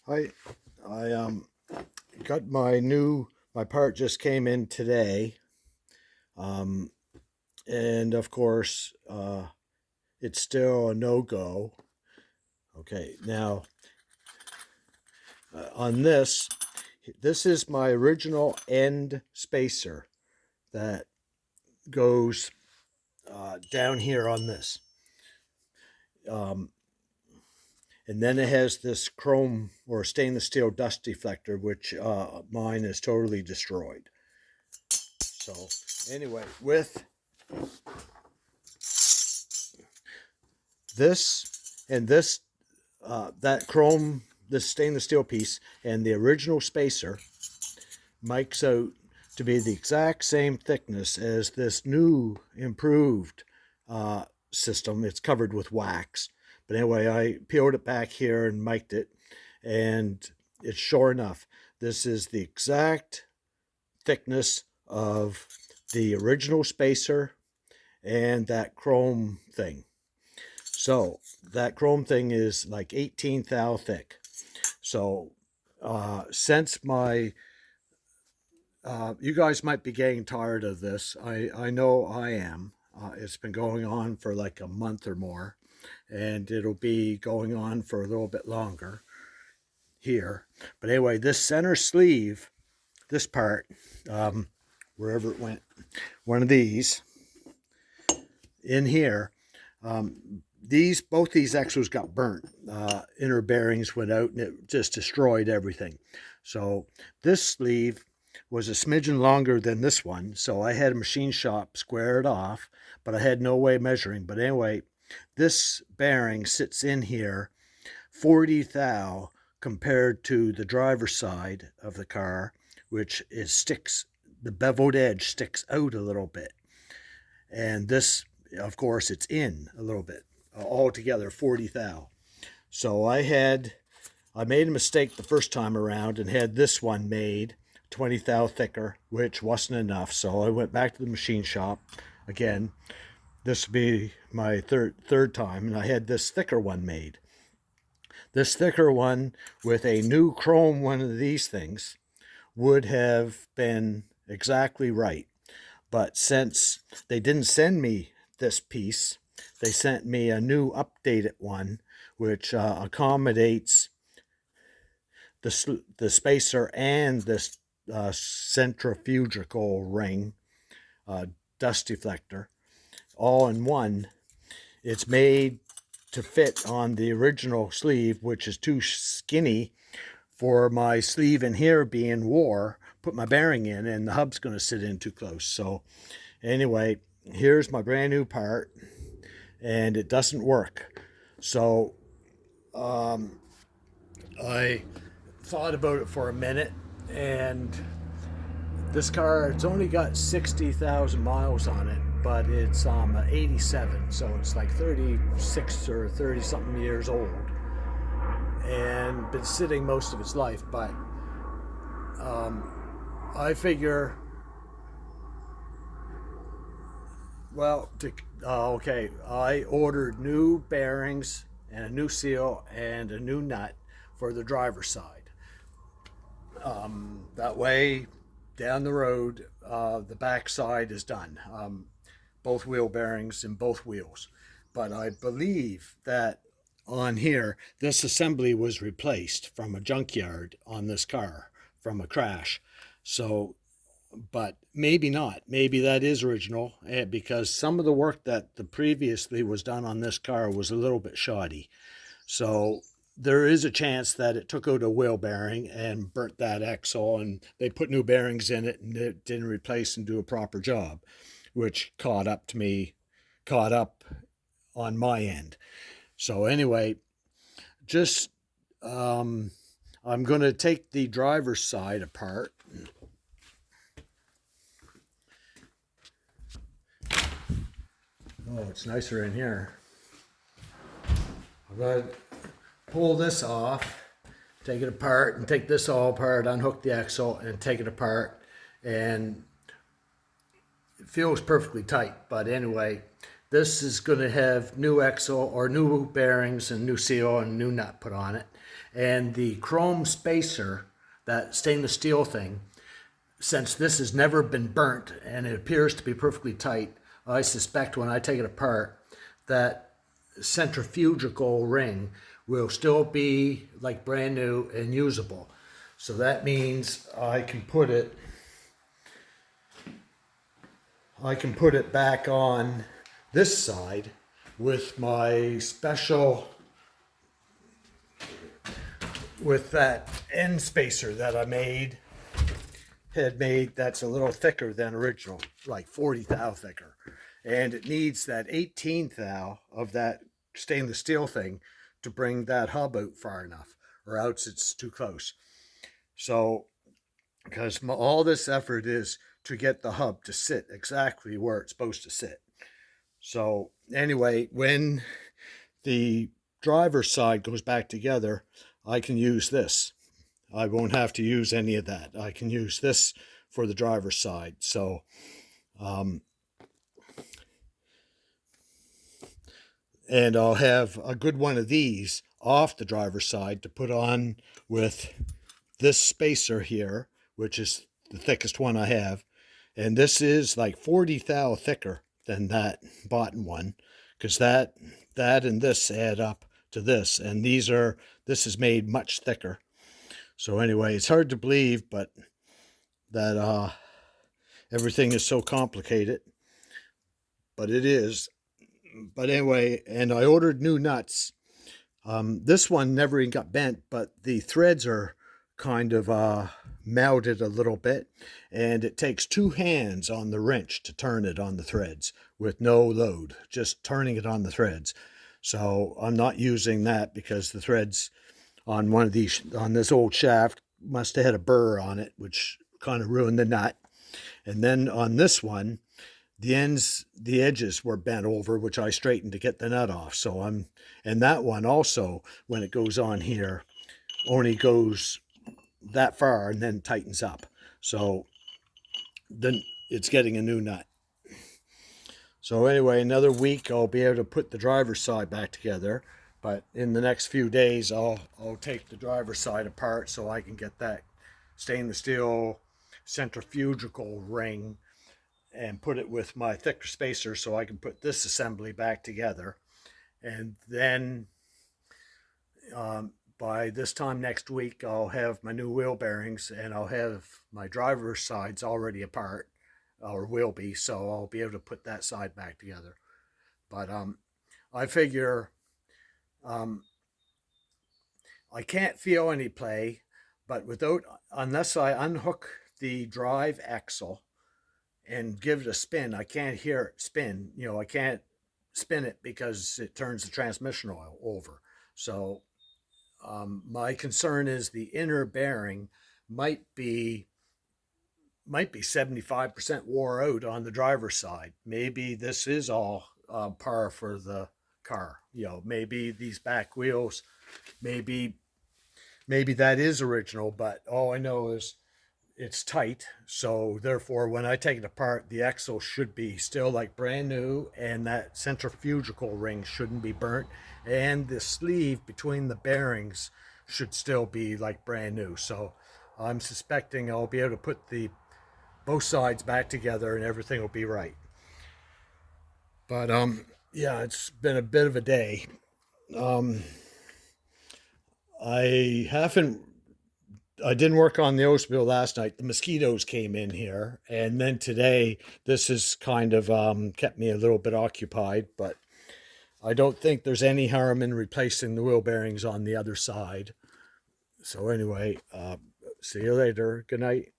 I got my part just came in today, um, and of course it's still a no go. Okay, now on this is my original end spacer that goes down here on this, um, and then it has this chrome or stainless steel dust deflector, which mine is totally destroyed. So anyway, with this and this that chrome, this stainless steel piece, and the original spacer makes out to be the exact same thickness as this new improved system. It's covered with wax. But anyway, I peeled it back here and mic'd it, and it's sure enough. This is the exact thickness of the original spacer and that chrome thing. So that chrome thing is like 18 thou thick. So since you guys might be getting tired of this. I know I am. It's been going on for like a month or more, and it'll be going on for a little bit longer here. But anyway, this center sleeve, this part, wherever it went, one of these in here, both these axles got burnt. Inner bearings went out and it just destroyed everything. So this sleeve was a smidgen longer than this one, so I had a machine shop square it off, but I had no way of measuring. But anyway, this bearing sits in here 40 thou compared to the driver's side of the car, which the beveled edge sticks out a little bit. And this, of course, it's in a little bit, altogether 40 thou. So I made a mistake the first time around and had this one made 20 thou thicker, which wasn't enough. So I went back to the machine shop again. This would be my third time, and I had this thicker one made. This thicker one with a new chrome one of these things would have been exactly right. But since they didn't send me this piece, they sent me a new updated one, which accommodates the spacer and this centrifugal ring, dust deflector, all in one. It's made to fit on the original sleeve, which is too skinny for my sleeve in here being wore. Put my bearing in, and the hub's going to sit in too close. So anyway, here's my brand new part, and it doesn't work. So I thought about it for a minute, and this car, it's only got 60,000 miles on it, but it's 87, so it's like 36 or 30 something years old, and been sitting most of its life. But I figure, okay, I ordered new bearings and a new seal and a new nut for the driver's side. That way, down the road, the back side is done. Both wheel bearings in both wheels. But I believe that on here, this assembly was replaced from a junkyard on this car from a crash. So, but maybe not. Maybe that is original, because some of the work that the previously was done on this car was a little bit shoddy. So there is a chance that it took out a wheel bearing and burnt that axle, and they put new bearings in it and it didn't replace and do a proper job, which caught up on my end. So anyway, just I'm going to take the driver's side apart. Oh, it's nicer in here. I'm going to pull this off, take it apart, and take this all apart, unhook the axle, and take it apart. And it feels perfectly tight. But anyway, this is going to have new axle or new bearings and new seal and new nut put on it. And the chrome spacer, that stainless steel thing, since this has never been burnt and it appears to be perfectly tight, I suspect when I take it apart that centrifugal ring will still be like brand new and usable. So that means I can put it back on this side with my special, with that end spacer that I had made that's a little thicker than original, like 40 thou thicker. And it needs that 18 thou of that stainless steel thing to bring that hub out far enough, or else it's too close. So, because all this effort is to get the hub to sit exactly where it's supposed to sit. So anyway, when the driver's side goes back together, I can use this. I won't have to use any of that. I can use this for the driver's side. So and I'll have a good one of these off the driver's side to put on with this spacer here, which is the thickest one I have. And this is like 40 thou thicker than that bottom one, because that and this add up to this, and this is made much thicker. So anyway, it's hard to believe, but that everything is so complicated, but it is. But anyway, and I ordered new nuts. This one never even got bent, but the threads are kind of melted a little bit, and it takes 2 hands on the wrench to turn it on the threads with no load, just turning it on the threads. So I'm not using that because the threads on this old shaft must have had a burr on it, which kind of ruined the nut. And then on this one, the edges were bent over, which I straightened to get the nut off. So and that one also, when it goes on here, only goes that far and then tightens up. So then it's getting a new nut. So anyway, another week I'll be able to put the driver's side back together. But in the next few days, I'll take the driver's side apart so I can get that stainless steel centrifugal ring and put it with my thicker spacer so I can put this assembly back together. And then by this time next week, I'll have my new wheel bearings and I'll have my driver's sides already apart, or will be, so I'll be able to put that side back together. But I figure I can't feel any play, but unless I unhook the drive axle and give it a spin, I can't hear it spin. I can't spin it because it turns the transmission oil over. So my concern is the inner bearing might be 75% wore out on the driver's side. Maybe this is all par for the car. Maybe these back wheels, maybe that is original, but all I know is it's tight. So therefore, when I take it apart, the axle should be still like brand new, and that centrifugal ring shouldn't be burnt, and the sleeve between the bearings should still be like brand new. So I'm suspecting I'll be able to put both sides back together and everything will be right. But yeah, it's been a bit of a day. I didn't work on the Oldsmobile last night. The mosquitoes came in here, and then today this has kind of kept me a little bit occupied, but I don't think there's any harm in replacing the wheel bearings on the other side. So anyway, see you later. Good night.